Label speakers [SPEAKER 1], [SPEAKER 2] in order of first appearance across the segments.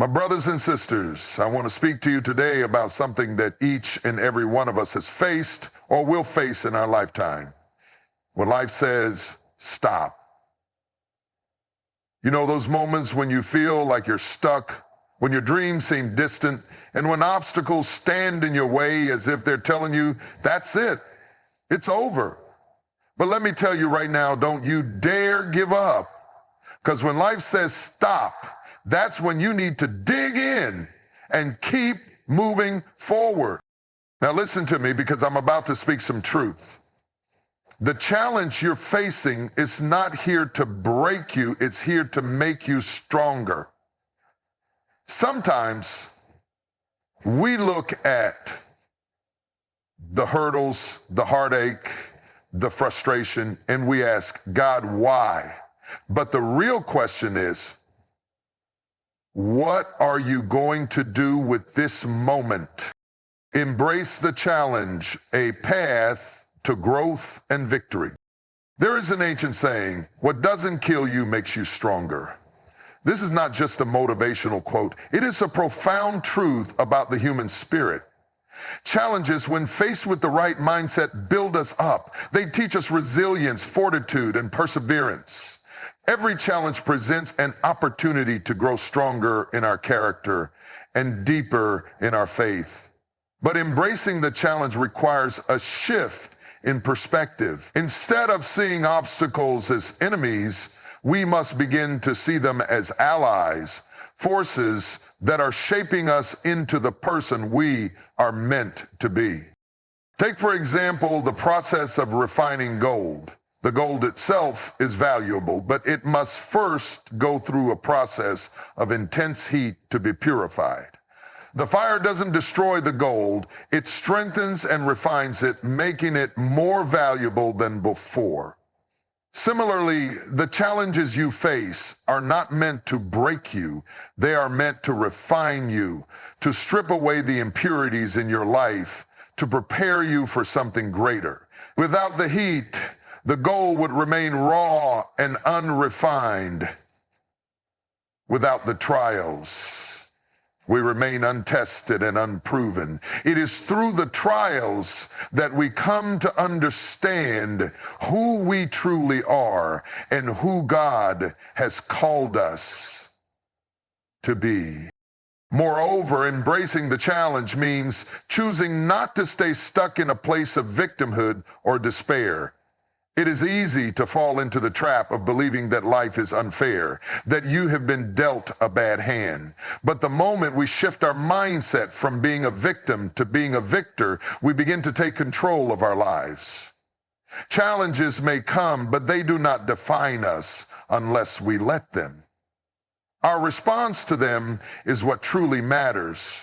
[SPEAKER 1] My brothers and sisters, I want to speak to you today about something that each and every one of us has faced or will face in our lifetime. When life says, stop. You know those moments when you feel like you're stuck, when your dreams seem distant, and when obstacles stand in your way as if they're telling you, that's it, it's over. But let me tell you right now, don't you dare give up. Because when life says stop, that's when you need to dig in and keep moving forward. Now listen to me, because I'm about to speak some truth. The challenge you're facing is not here to break you, it's here to make you stronger. Sometimes we look at the hurdles, the heartache, the frustration, and we ask, God, why? But the real question is, what are you going to do with this moment? Embrace the challenge, a path to growth and victory. There is an ancient saying, what doesn't kill you makes you stronger. This is not just a motivational quote. It is a profound truth about the human spirit. Challenges, when faced with the right mindset, build us up. They teach us resilience, fortitude, and perseverance. Every challenge presents an opportunity to grow stronger in our character and deeper in our faith. But embracing the challenge requires a shift in perspective. Instead of seeing obstacles as enemies, we must begin to see them as allies, forces that are shaping us into the person we are meant to be. Take, for example, the process of refining gold. The gold itself is valuable, but it must first go through a process of intense heat to be purified. The fire doesn't destroy the gold, it strengthens and refines it, making it more valuable than before. Similarly, the challenges you face are not meant to break you. They are meant to refine you, to strip away the impurities in your life, to prepare you for something greater. Without the heat, the gold would remain raw and unrefined. Without the trials, we remain untested and unproven. It is through the trials that we come to understand who we truly are and who God has called us to be. Moreover, embracing the challenge means choosing not to stay stuck in a place of victimhood or despair. It is easy to fall into the trap of believing that life is unfair, that you have been dealt a bad hand. But the moment we shift our mindset from being a victim to being a victor, we begin to take control of our lives. Challenges may come, but they do not define us unless we let them. Our response to them is what truly matters.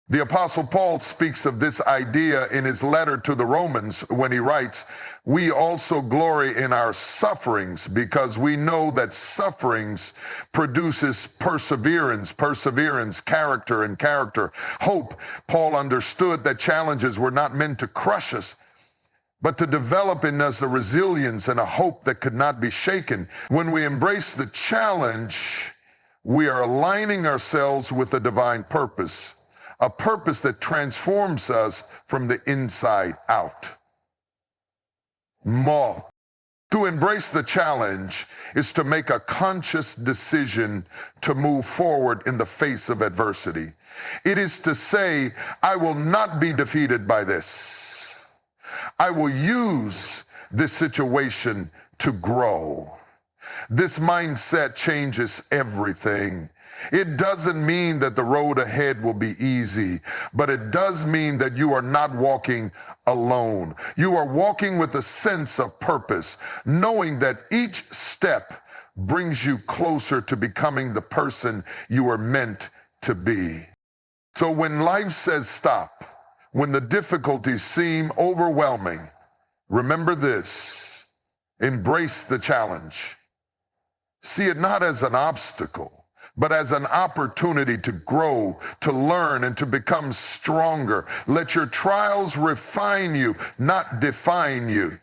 [SPEAKER 1] The Apostle Paul speaks of this idea in his letter to the Romans when he writes, "We also glory in our sufferings because we know that sufferings produces perseverance, character, and character, hope." Paul understood that challenges were not meant to crush us, but to develop in us a resilience and a hope that could not be shaken. When we embrace the challenge, we are aligning ourselves with a divine purpose. A purpose that transforms us from the inside out. More. To embrace the challenge is to make a conscious decision to move forward in the face of adversity. It is to say, I will not be defeated by this. I will use this situation to grow. This mindset changes everything. It doesn't mean that the road ahead will be easy, but it does mean that you are not walking alone. You are walking with a sense of purpose, knowing that each step brings you closer to becoming the person you are meant to be. So when life says stop, when the difficulties seem overwhelming, remember this: embrace the challenge. See it not as an obstacle, but as an opportunity to grow, to learn, and to become stronger. Let your trials refine you, not define you.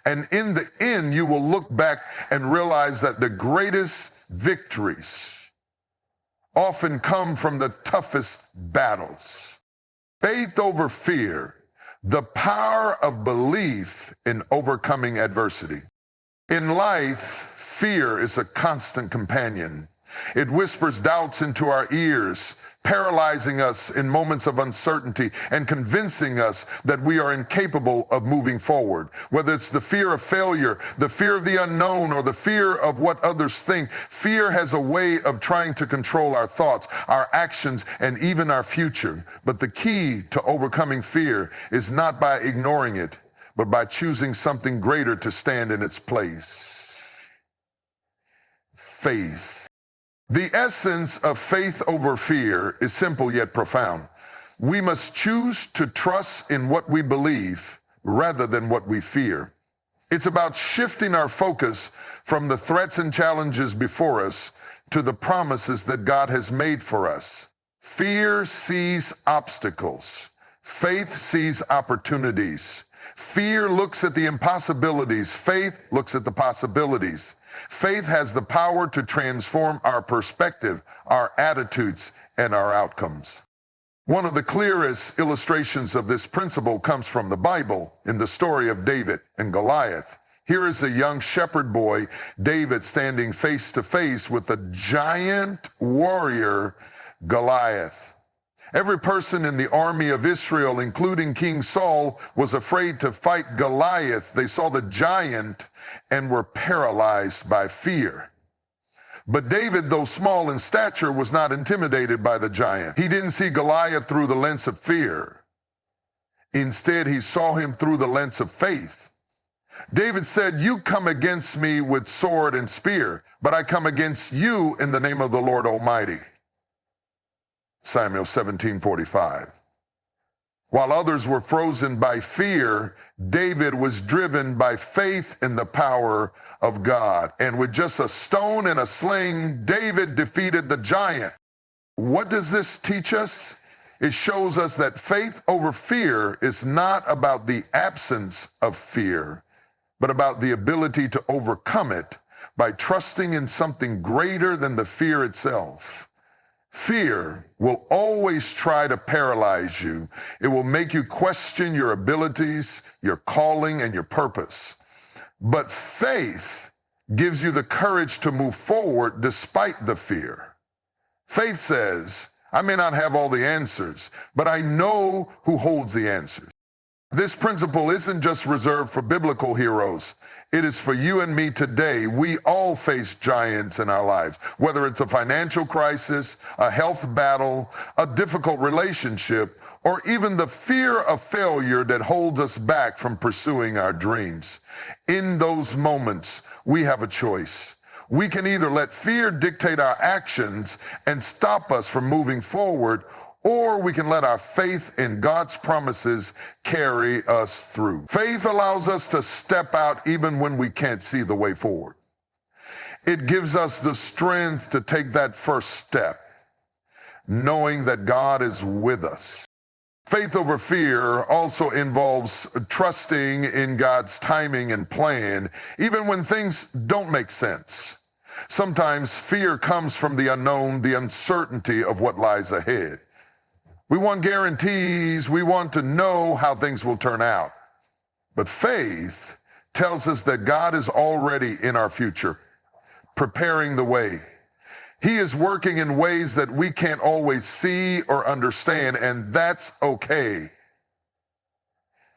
[SPEAKER 1] And in the end, you will look back and realize that the greatest victories often come from the toughest battles. Faith over fear, the power of belief in overcoming adversity. In life, fear is a constant companion. It whispers doubts into our ears, paralyzing us in moments of uncertainty and convincing us that we are incapable of moving forward. Whether it's the fear of failure, the fear of the unknown, or the fear of what others think, fear has a way of trying to control our thoughts, our actions, and even our future. But the key to overcoming fear is not by ignoring it, but by choosing something greater to stand in its place. Faith. The essence of faith over fear is simple yet profound. We must choose to trust in what we believe rather than what we fear. It's about shifting our focus from the threats and challenges before us to the promises that God has made for us. Fear sees obstacles. Faith sees opportunities. Fear looks at the impossibilities. Faith looks at the possibilities. Faith has the power to transform our perspective, our attitudes, and our outcomes. One of the clearest illustrations of this principle comes from the Bible in the story of David and Goliath. Here is a young shepherd boy, David, standing face to face with a giant warrior, Goliath. Every person in the army of Israel, including King Saul, was afraid to fight Goliath. They saw the giant and were paralyzed by fear. But David, though small in stature, was not intimidated by the giant. He didn't see Goliath through the lens of fear. Instead, he saw him through the lens of faith. David said, "You come against me with sword and spear, but I come against you in the name of the Lord Almighty." Samuel 17:45. While others were frozen by fear, David was driven by faith in the power of God. And with just a stone and a sling, David defeated the giant. What does this teach us? It shows us that faith over fear is not about the absence of fear, but about the ability to overcome it by trusting in something greater than the fear itself. Fear will always try to paralyze you. It will make you question your abilities, your calling, and your purpose. But faith gives you the courage to move forward despite the fear. Faith says, "I may not have all the answers, but I know who holds the answers." This principle isn't just reserved for biblical heroes. It is for you and me today. We all face giants in our lives, whether it's a financial crisis, a health battle, a difficult relationship, or even the fear of failure that holds us back from pursuing our dreams. In those moments, we have a choice. We can either let fear dictate our actions and stop us from moving forward, or we can let our faith in God's promises carry us through. Faith allows us to step out even when we can't see the way forward. It gives us the strength to take that first step, knowing that God is with us. Faith over fear also involves trusting in God's timing and plan, even when things don't make sense. Sometimes fear comes from the unknown, the uncertainty of what lies ahead. We want guarantees. We want to know how things will turn out. But faith tells us that God is already in our future, preparing the way. He is working in ways that we can't always see or understand, and that's okay.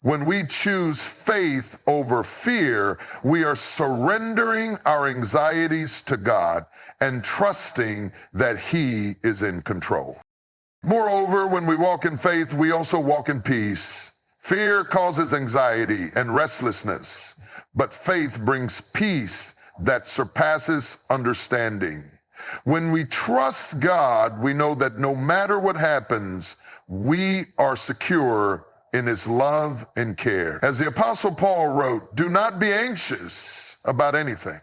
[SPEAKER 1] When we choose faith over fear, we are surrendering our anxieties to God and trusting that He is in control. Moreover, when we walk in faith, we also walk in peace. Fear causes anxiety and restlessness, but faith brings peace that surpasses understanding. When we trust God, we know that no matter what happens, we are secure in His love and care. As the Apostle Paul wrote, "Do not be anxious about anything,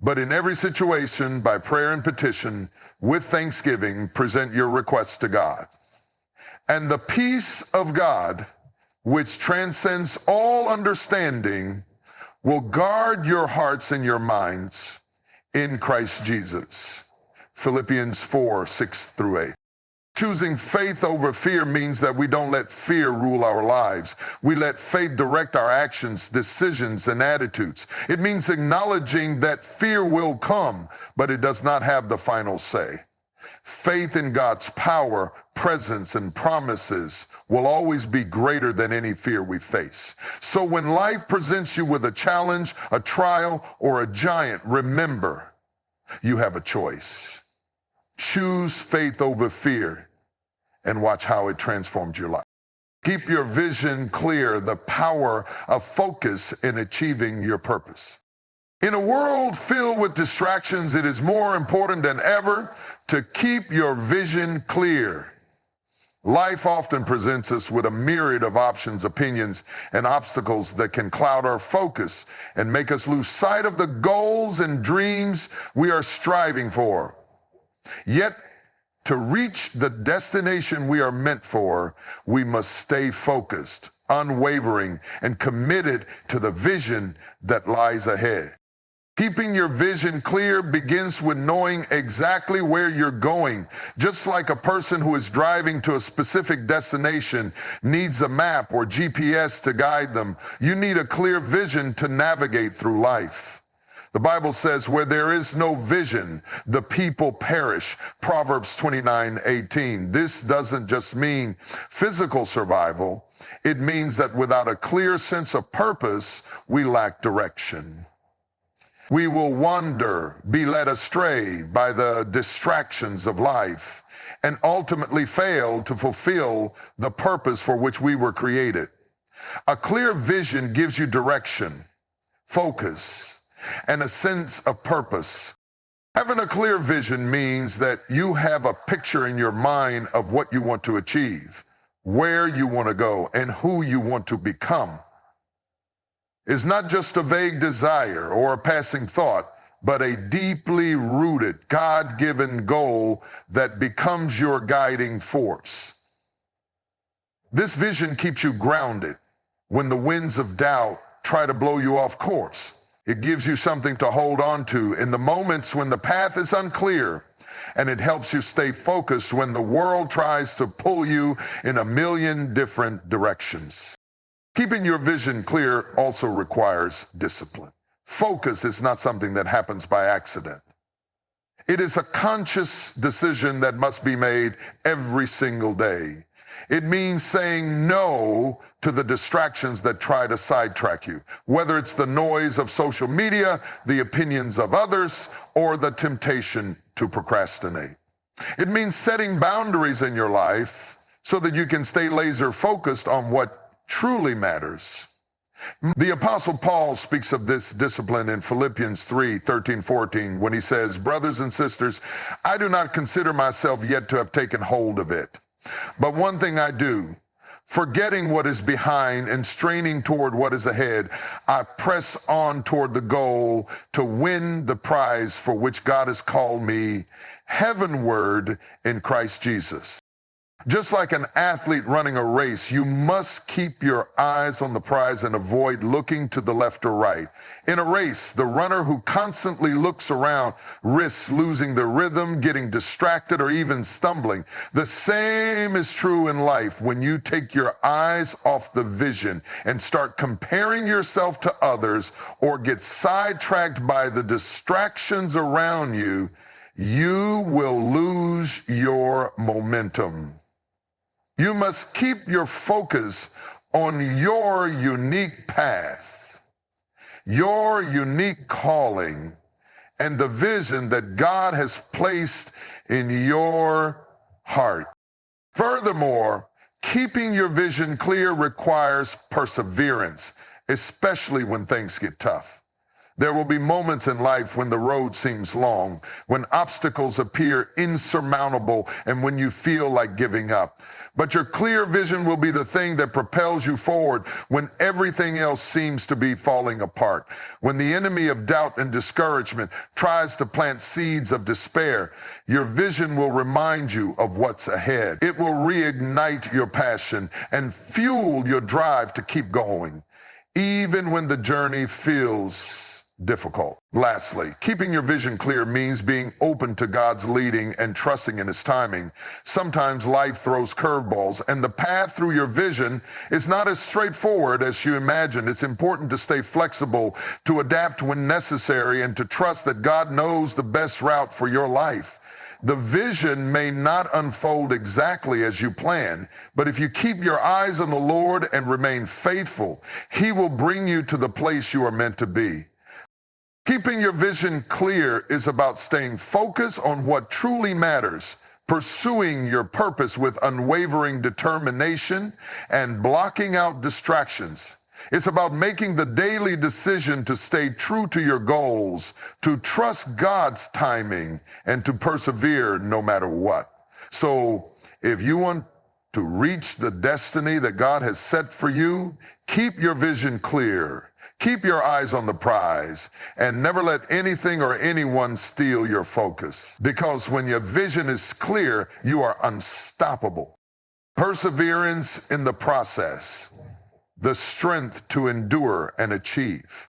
[SPEAKER 1] but in every situation, by prayer and petition, with thanksgiving, present your requests to God. And the peace of God, which transcends all understanding, will guard your hearts and your minds in Christ Jesus." Philippians 4:6-8. Choosing faith over fear means that we don't let fear rule our lives. We let faith direct our actions, decisions, and attitudes. It means acknowledging that fear will come, but it does not have the final say. Faith in God's power, presence, and promises will always be greater than any fear we face. So when life presents you with a challenge, a trial, or a giant, remember, you have a choice. Choose faith over fear and watch how it transforms your life. Keep your vision clear, the power of focus in achieving your purpose. In a world filled with distractions, it is more important than ever to keep your vision clear. Life often presents us with a myriad of options, opinions, and obstacles that can cloud our focus and make us lose sight of the goals and dreams we are striving for. Yet, to reach the destination we are meant for, we must stay focused, unwavering, and committed to the vision that lies ahead. Keeping your vision clear begins with knowing exactly where you're going. Just like a person who is driving to a specific destination needs a map or GPS to guide them, you need a clear vision to navigate through life. The Bible says, where there is no vision, the people perish. Proverbs 29:18. This doesn't just mean physical survival. It means that without a clear sense of purpose, we lack direction. We will wander, be led astray by the distractions of life, and ultimately fail to fulfill the purpose for which we were created. A clear vision gives you direction, focus, and a sense of purpose. Having a clear vision means that you have a picture in your mind of what you want to achieve, where you want to go, and who you want to become. It's not just a vague desire or a passing thought, but a deeply rooted, God-given goal that becomes your guiding force. This vision keeps you grounded when the winds of doubt try to blow you off course. It gives you something to hold on to in the moments when the path is unclear, and it helps you stay focused when the world tries to pull you in a million different directions. Keeping your vision clear also requires discipline. Focus is not something that happens by accident. It is a conscious decision that must be made every single day. It means saying no to the distractions that try to sidetrack you, whether it's the noise of social media, the opinions of others, or the temptation to procrastinate. It means setting boundaries in your life so that you can stay laser focused on what truly matters. The Apostle Paul speaks of this discipline in Philippians 3:13-14 when he says, "Brothers and sisters, I do not consider myself yet to have taken hold of it. But one thing I do, forgetting what is behind and straining toward what is ahead, I press on toward the goal to win the prize for which God has called me heavenward in Christ Jesus." Just like an athlete running a race, you must keep your eyes on the prize and avoid looking to the left or right. In a race, the runner who constantly looks around risks losing their rhythm, getting distracted, or even stumbling. The same is true in life. When you take your eyes off the vision and start comparing yourself to others or get sidetracked by the distractions around you, you will lose your momentum. You must keep your focus on your unique path, your unique calling, and the vision that God has placed in your heart. Furthermore, keeping your vision clear requires perseverance, especially when things get tough. There will be moments in life when the road seems long, when obstacles appear insurmountable, and when you feel like giving up. But your clear vision will be the thing that propels you forward when everything else seems to be falling apart. When the enemy of doubt and discouragement tries to plant seeds of despair, your vision will remind you of what's ahead. It will reignite your passion and fuel your drive to keep going, even when the journey feels difficult. Lastly, keeping your vision clear means being open to God's leading and trusting in His timing. Sometimes life throws curveballs, and the path through your vision is not as straightforward as you imagine. It's important to stay flexible, to adapt when necessary, and to trust that God knows the best route for your life. The vision may not unfold exactly as you plan, but if you keep your eyes on the Lord and remain faithful, He will bring you to the place you are meant to be. Keeping your vision clear is about staying focused on what truly matters, pursuing your purpose with unwavering determination, and blocking out distractions. It's about making the daily decision to stay true to your goals, to trust God's timing, and to persevere no matter what. So if you want to reach the destiny that God has set for you, keep your vision clear. Keep your eyes on the prize, and never let anything or anyone steal your focus. Because when your vision is clear, you are unstoppable. Perseverance in the process, the strength to endure and achieve.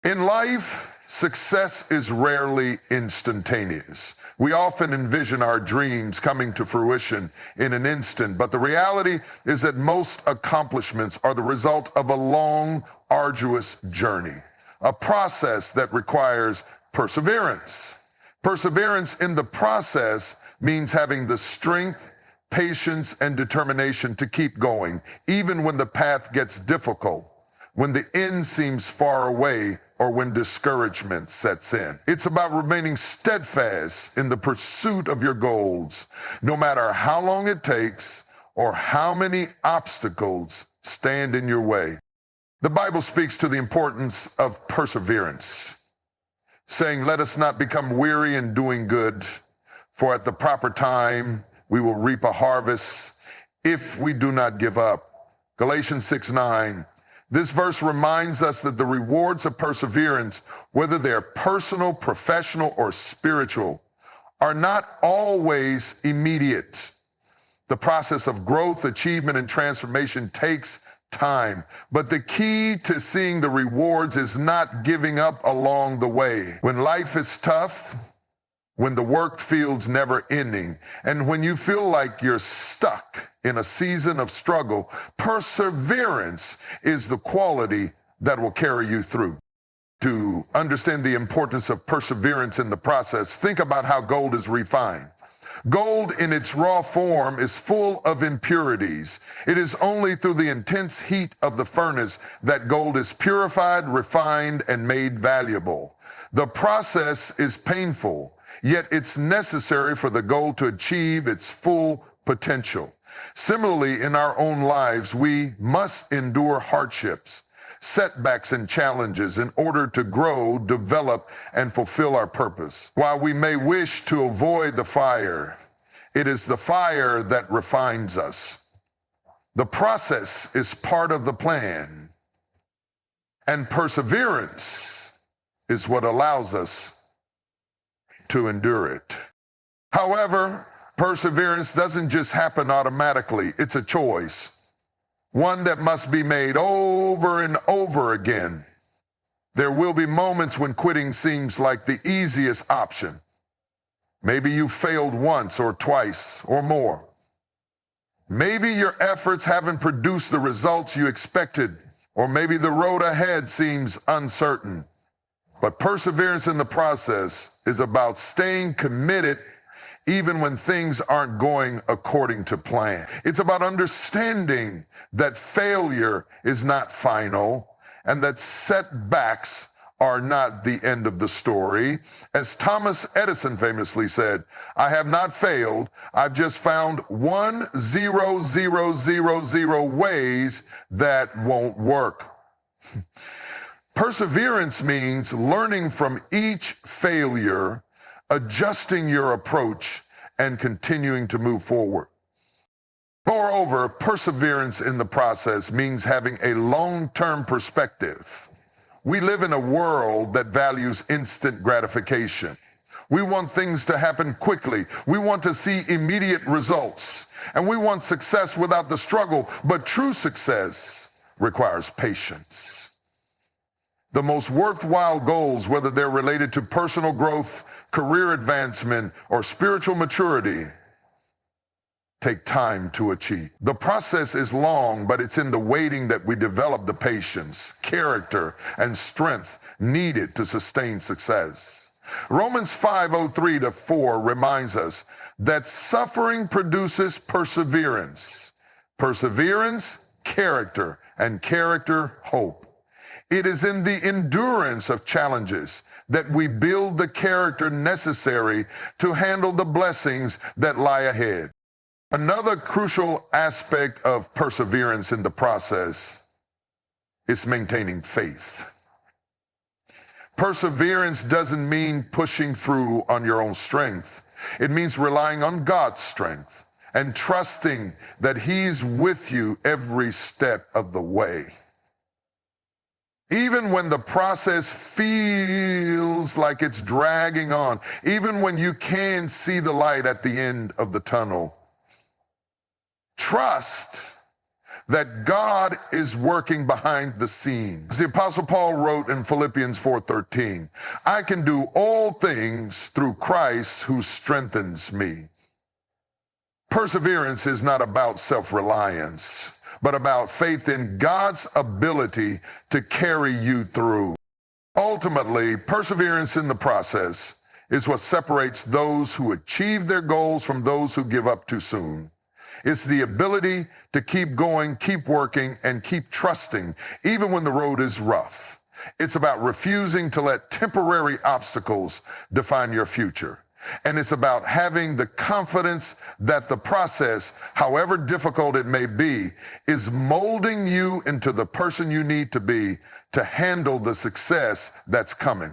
[SPEAKER 1] In life, success is rarely instantaneous. We often envision our dreams coming to fruition in an instant, but the reality is that most accomplishments are the result of a long, arduous journey, a process that requires perseverance. Perseverance in the process means having the strength, patience, and determination to keep going, even when the path gets difficult, when the end seems far away, or when discouragement sets in. It's about remaining steadfast in the pursuit of your goals, no matter how long it takes or how many obstacles stand in your way. The Bible speaks to the importance of perseverance, saying, "Let us not become weary in doing good, for at the proper time we will reap a harvest if we do not give up." Galatians 6:9. This verse reminds us that the rewards of perseverance, whether they're personal, professional, or spiritual, are not always immediate. The process of growth, achievement, and transformation takes time. But the key to seeing the rewards is not giving up along the way. When life is tough, when the work feels never ending, and when you feel like you're stuck in a season of struggle, perseverance is the quality that will carry you through. To understand the importance of perseverance in the process, think about how gold is refined. Gold in its raw form is full of impurities. It is only through the intense heat of the furnace that gold is purified, refined, and made valuable. The process is painful, yet it's necessary for the gold to achieve its full potential. Similarly, in our own lives, we must endure hardships, setbacks, and challenges in order to grow, develop, and fulfill our purpose. While we may wish to avoid the fire, it is the fire that refines us. The process is part of the plan, and perseverance is what allows us to endure it. However, perseverance doesn't just happen automatically. It's a choice, one that must be made over and over again. There will be moments when quitting seems like the easiest option. Maybe you failed once or twice or more. Maybe your efforts haven't produced the results you expected, or maybe the road ahead seems uncertain. But perseverance in the process is about staying committed even when things aren't going according to plan. It's about understanding that failure is not final and that setbacks are not the end of the story. As Thomas Edison famously said, "I have not failed, I've just found 1,000,000 ways that won't work." Perseverance means learning from each failure, adjusting your approach, and continuing to move forward. Moreover, perseverance in the process means having a long-term perspective. We live in a world that values instant gratification. We want things to happen quickly. We want to see immediate results. And we want success without the struggle. But true success requires patience. The most worthwhile goals, whether they're related to personal growth, career advancement, or spiritual maturity, take time to achieve. The process is long, but it's in the waiting that we develop the patience, character, and strength needed to sustain success. Romans 5:3-4 reminds us that suffering produces perseverance. Perseverance, character, and character, hope. It is in the endurance of challenges that we build the character necessary to handle the blessings that lie ahead. Another crucial aspect of perseverance in the process is maintaining faith. Perseverance doesn't mean pushing through on your own strength. It means relying on God's strength and trusting that He's with you every step of the way. Even when the process feels like it's dragging on, even when you can't see the light at the end of the tunnel, trust that God is working behind the scenes. The Apostle Paul wrote in Philippians 4:13, I can do all things through Christ who strengthens me. Perseverance is not about self-reliance, but about faith in God's ability to carry you through. Ultimately, perseverance in the process is what separates those who achieve their goals from those who give up too soon. It's the ability to keep going, keep working, and keep trusting, even when the road is rough. It's about refusing to let temporary obstacles define your future. And it's about having the confidence that the process, however difficult it may be, is molding you into the person you need to be to handle the success that's coming.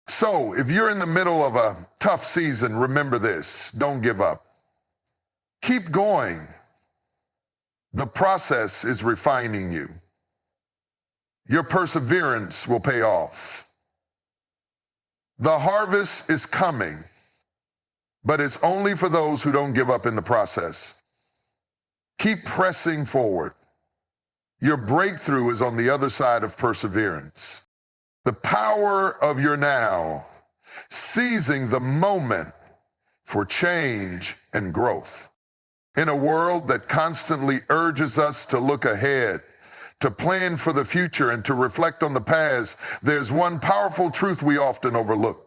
[SPEAKER 1] So, if you're in the middle of a tough season, remember this: don't give up. Keep going. The process is refining you. Your perseverance will pay off. The harvest is coming, but it's only for those who don't give up in the process. Keep pressing forward. Your breakthrough is on the other side of perseverance. The power of your now, seizing the moment for change and growth. In a world that constantly urges us to look ahead, to plan for the future, and to reflect on the past, there's one powerful truth we often overlook.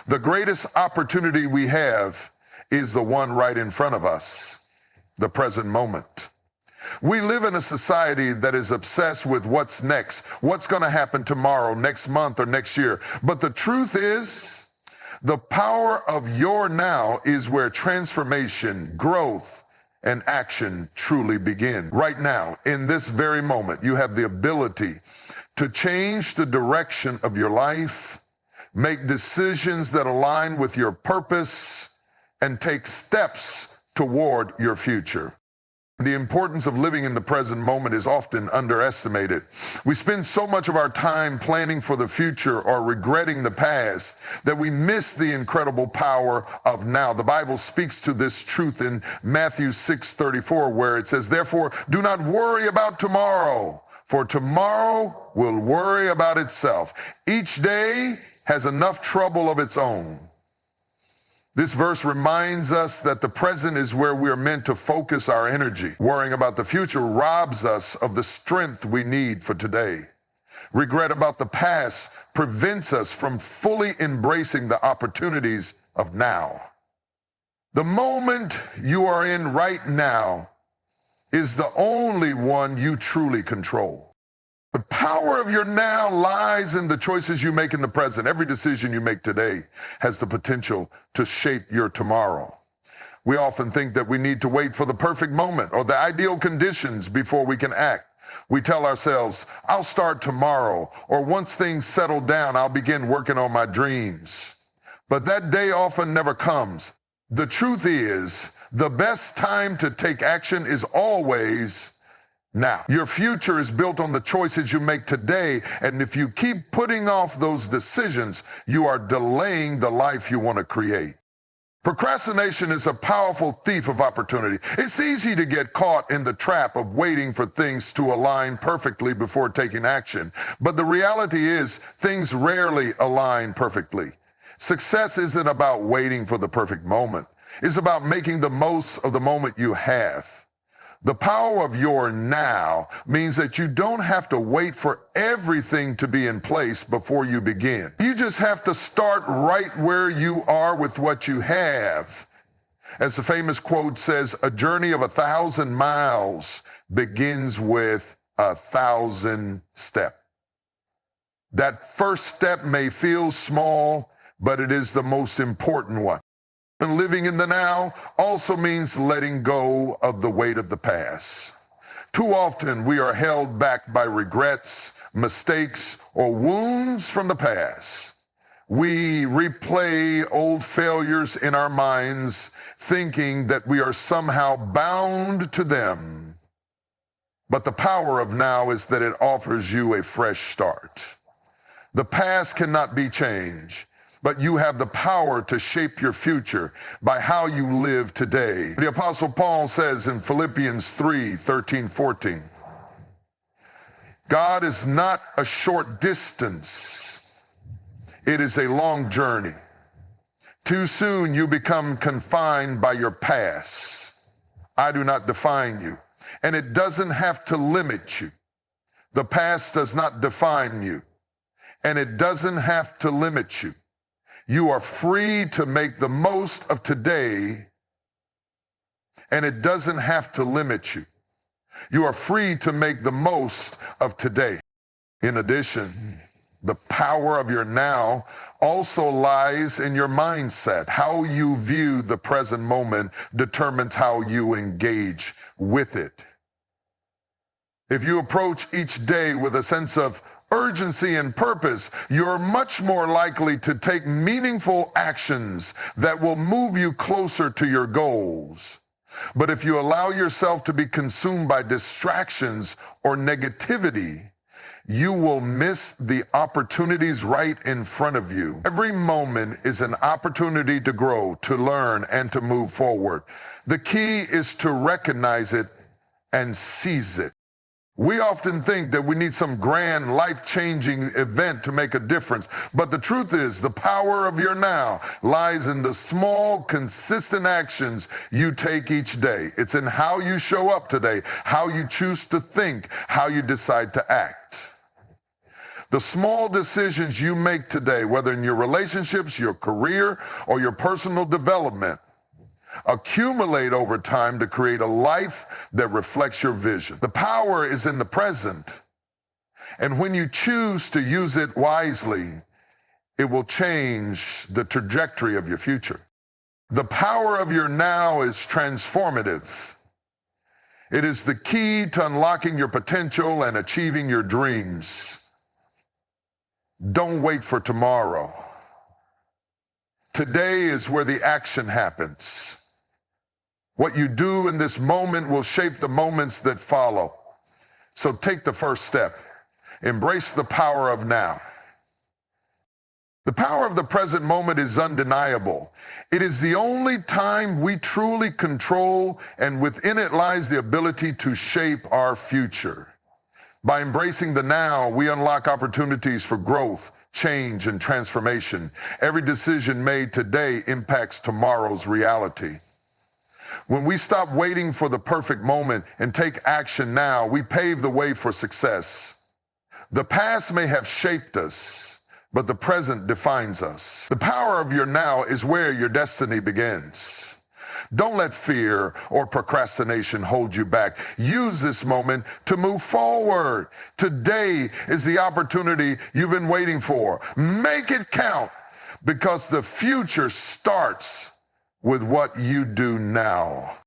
[SPEAKER 1] The greatest opportunity we have is the one right in front of us, the present moment. We live in a society that is obsessed with what's next, what's going to happen tomorrow, next month, or next year. But the truth is, the power of your now is where transformation, growth, and action truly begin. Right now, in this very moment, you have the ability to change the direction of your life, make decisions that align with your purpose, and take steps toward your future. The importance of living in the present moment is often underestimated. We spend so much of our time planning for the future or regretting the past that we miss the incredible power of now. The Bible speaks to this truth in Matthew 6:34, where it says, therefore, do not worry about tomorrow, for tomorrow will worry about itself. Each day has enough trouble of its own. This verse reminds us that the present is where we are meant to focus our energy. Worrying about the future robs us of the strength we need for today. Regret about the past prevents us from fully embracing the opportunities of now. The moment you are in right now is the only one you truly control. The power of your now lies in the choices you make in the present. Every decision you make today has the potential to shape your tomorrow. We often think that we need to wait for the perfect moment or the ideal conditions before we can act. We tell ourselves, I'll start tomorrow, or once things settle down, I'll begin working on my dreams. But that day often never comes. The truth is, the best time to take action is always now. Your future is built on the choices you make today, and if you keep putting off those decisions, you are delaying the life you want to create. Procrastination is a powerful thief of opportunity. It's easy to get caught in the trap of waiting for things to align perfectly before taking action. But the reality is, things rarely align perfectly. Success isn't about waiting for the perfect moment. It's about making the most of the moment you have. The power of your now means that you don't have to wait for everything to be in place before you begin. You just have to start right where you are with what you have. As the famous quote says, a journey of 1,000 miles begins with 1,000 steps. That first step may feel small, but it is the most important one. And living in the now also means letting go of the weight of the past. Too often we are held back by regrets, mistakes, or wounds from the past. We replay old failures in our minds, thinking that we are somehow bound to them. But the power of now is that it offers you a fresh start. The past cannot be changed, but you have the power to shape your future by how you live today. The Apostle Paul says in Philippians 3:13-14, God is not a short distance. It is a long journey. Too soon you become confined by your past. I do not define you, and it doesn't have to limit you. The past does not define you, and it doesn't have to limit you. You are free to make the most of today, and it doesn't have to limit you. You are free to make the most of today. In addition, the power of your now also lies in your mindset. How you view the present moment determines how you engage with it. If you approach each day with a sense of urgency and purpose, you're much more likely to take meaningful actions that will move you closer to your goals. But if you allow yourself to be consumed by distractions or negativity, you will miss the opportunities right in front of you. Every moment is an opportunity to grow, to learn, and to move forward. The key is to recognize it and seize it. We often think that we need some grand, life-changing event to make a difference. But the truth is, the power of your now lies in the small, consistent actions you take each day. It's in how you show up today, how you choose to think, how you decide to act. The small decisions you make today, whether in your relationships, your career, or your personal development, accumulate over time to create a life that reflects your vision. The power is in the present, and when you choose to use it wisely, it will change the trajectory of your future. The power of your now is transformative. It is the key to unlocking your potential and achieving your dreams. Don't wait for tomorrow. Today is where the action happens. What you do in this moment will shape the moments that follow. So take the first step. Embrace the power of now. The power of the present moment is undeniable. It is the only time we truly control, and within it lies the ability to shape our future. By embracing the now, we unlock opportunities for growth, change, and transformation. Every decision made today impacts tomorrow's reality. When we stop waiting for the perfect moment and take action now, we pave the way for success. The past may have shaped us, but the present defines us. The power of your now is where your destiny begins. Don't let fear or procrastination hold you back. Use this moment to move forward. Today is the opportunity you've been waiting for. Make it count, because the future starts with what you do now.